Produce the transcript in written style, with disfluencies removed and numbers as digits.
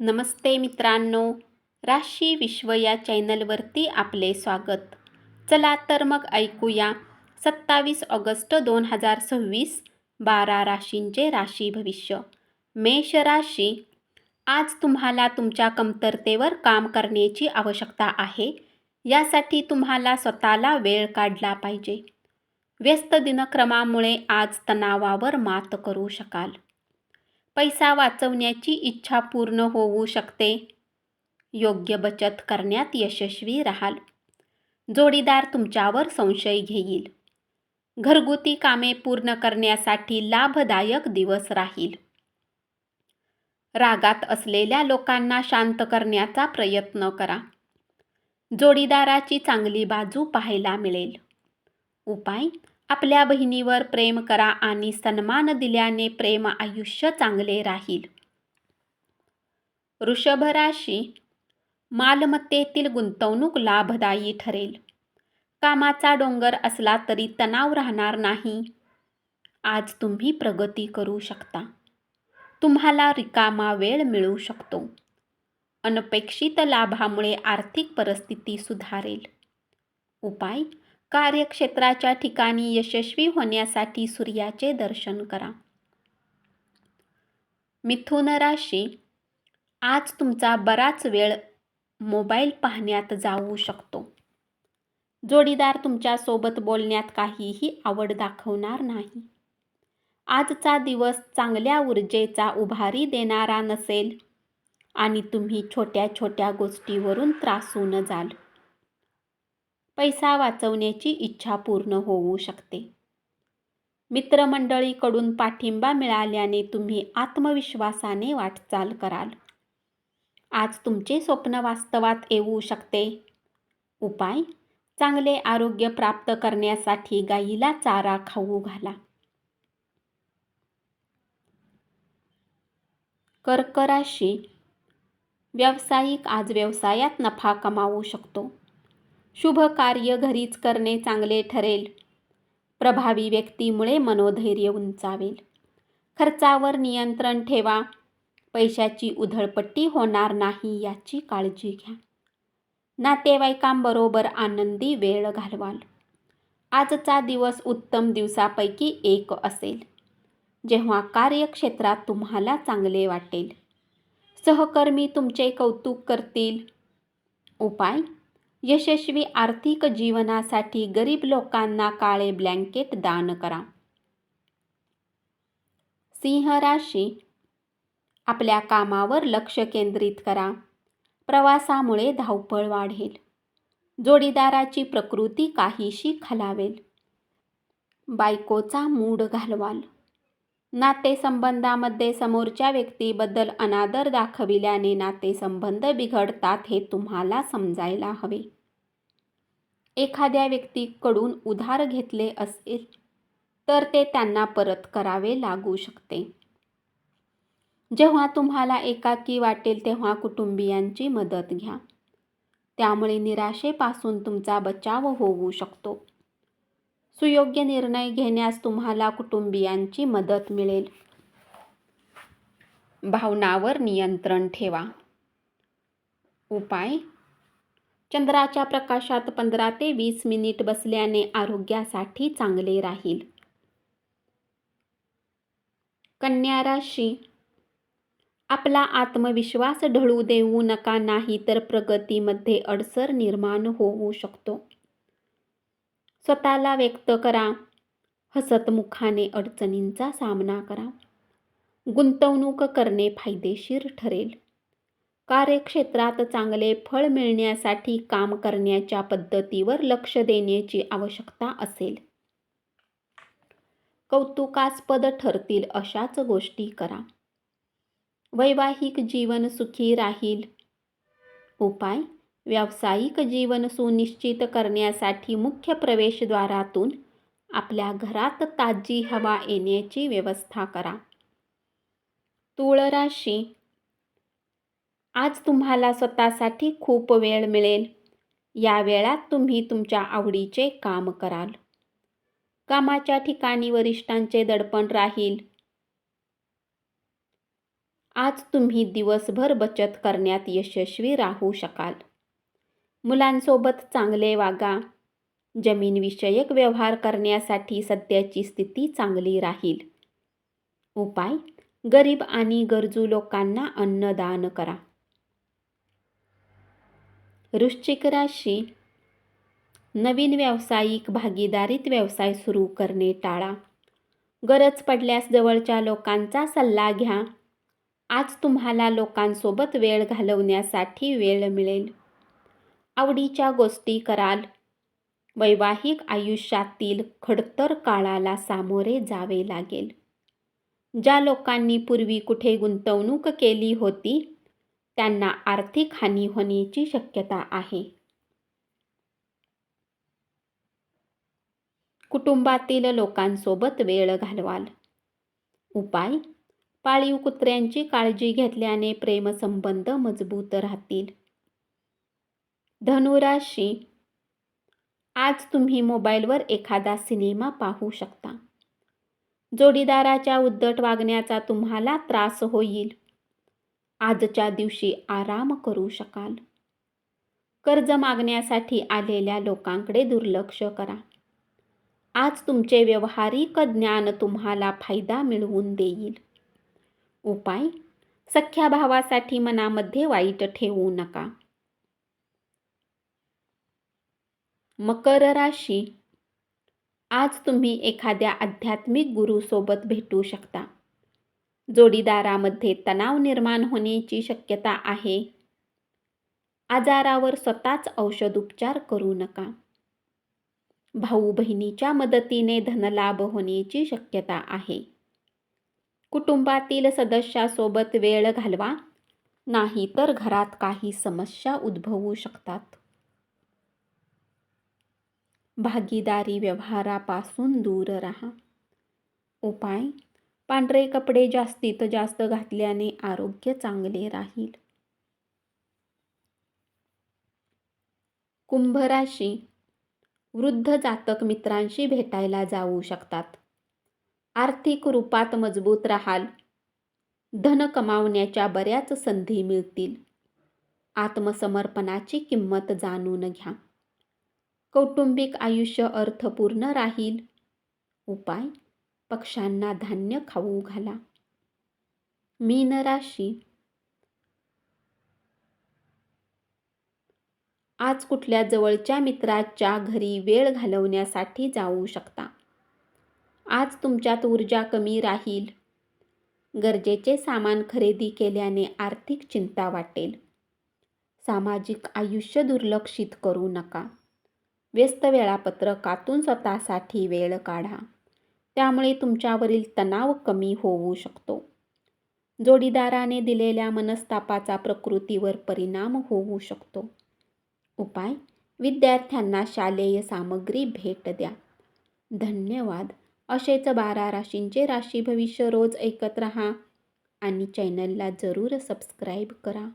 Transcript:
नमस्ते मित्रांनो, राशी विश्व या चॅनलवरती आपले स्वागत. चला तर मग ऐकूया 27 ऑगस्ट 2026 12 राशींचे राशी भविष्य. मेष राशी, आज तुम्हाला तुमच्या कमतरतेवर काम करण्याची आवश्यकता आहे. यासाठी तुम्हाला स्वतःला वेळ काढला पाहिजे. व्यस्त दिनक्रमामुळे आज तणावावर मात करू शकाल. पैसा वाचवण्याची इच्छा पूर्ण होऊ शकते. योग्य बचत करण्यात यशस्वी राहाल. जोडीदार तुमच्यावर संशय घेईल. घरगुती कामे पूर्ण करण्यासाठी लाभदायक दिवस राहील. रागात असलेल्या लोकांना शांत करण्याचा प्रयत्न करा. जोडीदाराची चांगली बाजू पाहायला मिळेल. उपाय: आपल्या बहिणीवर प्रेम करा आणि सन्मान दिल्याने प्रेम आयुष्य चांगले राहील. वृषभ राशी, मालमत्तेतील गुंतवणूक लाभदायी ठरेल. कामाचा डोंगर असला तरी तणाव राहणार नाही. आज तुम्ही प्रगती करू शकता. तुम्हाला रिकामा वेळ मिळू शकतो. अनपेक्षित लाभामुळे आर्थिक परिस्थिती सुधारेल. उपाय: कार्यक्षेत्राच्या ठिकाणी यशस्वी होण्यासाठी सूर्याचे दर्शन करा. मिथुन राशी, आज तुमचा बराच वेळ मोबाईल पाहण्यात जाऊ शकतो. जोडीदार तुमच्यासोबत बोलण्यात काहीही आवड दाखवणार नाही. आजचा दिवस चांगल्या ऊर्जेचा उभारी देणारा नसेल आणि तुम्ही छोट्या छोट्या गोष्टीवरून त्रासून जाल. पैसा वाचवण्याची इच्छा पूर्ण होऊ शकते. मित्रमंडळीकडून पाठिंबा मिळाल्याने तुम्ही आत्मविश्वासाने वाटचाल कराल. आज तुमचे स्वप्न वास्तवात येऊ शकते. उपाय: चांगले आरोग्य प्राप्त करण्यासाठी गायीला चारा खाऊ घाला. कर्क राशी, व्यावसायिक आज व्यवसायात नफा कमावू शकतो. शुभ कार्य घरीच करणे चांगले ठरेल. प्रभावी व्यक्तीमुळे मनोधैर्य उंचावेल. खर्चावर नियंत्रण ठेवा. पैशाची उधळपट्टी होणार नाही याची काळजी घ्या. नातेवाईकांबरोबर आनंदी वेळ घालवाल. आजचा दिवस उत्तम दिवसापैकी एक असेल, जेव्हा कार्यक्षेत्रात तुम्हाला चांगले वाटेल. सहकर्मी तुमचे कौतुक करतील. उपाय: यशस्वी आर्थिक जीवनासाठी गरीब लोकांना काळे ब्लँकेट दान करा. सिंह राशी, आपल्या कामावर लक्ष केंद्रित करा. प्रवासामुळे धावपळ वाढेल. जोडीदाराची प्रकृती काहीशी खालावेल. बायकोचा मूड घालवाल. नातेसंबंधामध्ये समोरच्या व्यक्तीबद्दल अनादर दाखविल्याने नातेसंबंध बिघडतात हे तुम्हाला समजायला हवे. एखाद्या व्यक्तीकडून उधार घेतले असेल तर ते त्यांना परत करावे लागू शकते. जेव्हा तुम्हाला एकाकी वाटेल तेव्हा कुटुंबियांची मदत घ्या. त्यामुळे निराशेपासून तुमचा बचाव होऊ शकतो. सुयोग्य निर्णय घेण्यास तुम्हाला कुटुंबियांची मदत मिळेल. भावनावर नियंत्रण ठेवा. उपाय: चंद्राच्या प्रकाशात 15 ते 20 मिनिट बसल्याने आरोग्यासाठी चांगले राहील. कन्या राशी, आपला आत्मविश्वास ढळू देऊ नका, नाही तर प्रगतीमध्ये अडसर निर्माण होऊ शकतो. स्वतःला व्यक्त करा. हसतमुखाने अडचणींचा सामना करा. गुंतवणूक करणे फायदेशीर ठरेल. कार्यक्षेत्रात चांगले फळ मिळण्यासाठी काम करण्याच्या पद्धतीवर लक्ष देण्याची आवश्यकता असेल. कौतुकास्पद ठरतील अशाच गोष्टी करा. वैवाहिक जीवन सुखी राहील. उपाय: व्यावसायिक जीवन सुनिश्चित करण्यासाठी मुख्य प्रवेशद्वारातून आपल्या घरात ताजी हवा येण्याची व्यवस्था करा. तुळ राशी, आज तुम्हाला स्वतःसाठी खूप वेळ मिळेल. या वेळात तुम्ही तुमच्या आवडीचे काम कराल. कामाच्या ठिकाणी वरिष्ठांचे दडपण राहील. आज तुम्ही दिवसभर बचत करण्यात यशस्वी राहू शकाल. मुलांसोबत चांगले वागा. जमीनविषयक व्यवहार करण्यासाठी सध्याची स्थिती चांगली राहील. उपाय: गरीब आणि गरजू लोकांना अन्नदान करा. वृश्चिक राशी. नवीन व्यावसायिक भागीदारीत व्यवसाय सुरू करणे टाळा. गरज पडल्यास जवळच्या लोकांचा सल्ला घ्या. आज तुम्हाला लोकांसोबत वेळ घालवण्यासाठी वेळ मिळेल. आवडीच्या गोष्टी कराल. वैवाहिक आयुष्यातील खडतर काळाला सामोरे जावे लागेल. ज्या लोकांनी पूर्वी कुठे गुंतवणूक केली होती त्यांना आर्थिक हानी होण्याची शक्यता आहे. कुटुंबातील लोकांसोबत वेळ घालवाल. उपाय: पाळीव कुत्र्यांची काळजी घेतल्याने प्रेमसंबंध मजबूत राहतील. धनुराशी. आज तुम्ही मोबाईलवर एखादा सिनेमा पाहू शकता. जोडीदाराच्या उद्धट वागण्याचा तुम्हाला त्रास होईल. आजच्या दिवशी आराम करू शकाल. कर्ज मागण्यासाठी आलेल्या लोकांकडे दुर्लक्ष करा. आज तुमचे व्यावहारिक ज्ञान तुम्हाला फायदा मिळवून देईल. उपाय: सख्या भावासाठी मनामध्ये वाईट ठेवू नका. मकर राशी. आज तुम्ही एखाद्या आध्यात्मिक गुरूसोबत भेटू शकता. जोडीदारामध्ये तणाव निर्माण होण्याची शक्यता आहे. आजारावर स्वतःच औषधोपचार करू नका. भाऊ बहिणीच्या मदतीने धनलाभ होण्याची शक्यता आहे. कुटुंबातील सदस्यासोबत वेळ घालवा, नाहीतर घरात काही समस्या उद्भवू शकतात. भागीदारी व्यवहारापासून दूर राहा. उपाय: पांढरे कपडे जास्तीत जास्त घातल्याने आरोग्य चांगले राहील. कुंभ राशी. वृद्ध जातक मित्रांशी भेटायला जाऊ शकतात. आर्थिक रूपात मजबूत राहाल. धन कमावण्याच्या बऱ्याच संधी मिळतील. आत्मसमर्पणाची किंमत जाणून घ्या. कौटुंबिक आयुष्य अर्थपूर्ण राहील. उपाय: पक्ष्यांना धान्य खाऊ घाला. मीन राशी. आज कुठल्या जवळच्या मित्राच्या घरी वेळ घालवण्यासाठी जाऊ शकता. आज तुमच्यात ऊर्जा कमी राहील. गरजेचे सामान खरेदी केल्याने आर्थिक चिंता वाटेल. सामाजिक आयुष्य दुर्लक्षित करू नका. व्यस्त वेळापत्रकातून स्वतःसाठी वेळ काढा. त्यामुळे तुमच्यावरील तणाव कमी होऊ शकतो. जोडीदाराने दिलेल्या मनस्तापाचा प्रकृतीवर परिणाम होऊ शकतो. उपाय: विद्यार्थ्यांना शालेय सामग्री भेट द्या. धन्यवाद. असेच 12 राशींचे राशी भविष्य रोज ऐकत रहा आणि चॅनलला जरूर सबस्क्राईब करा.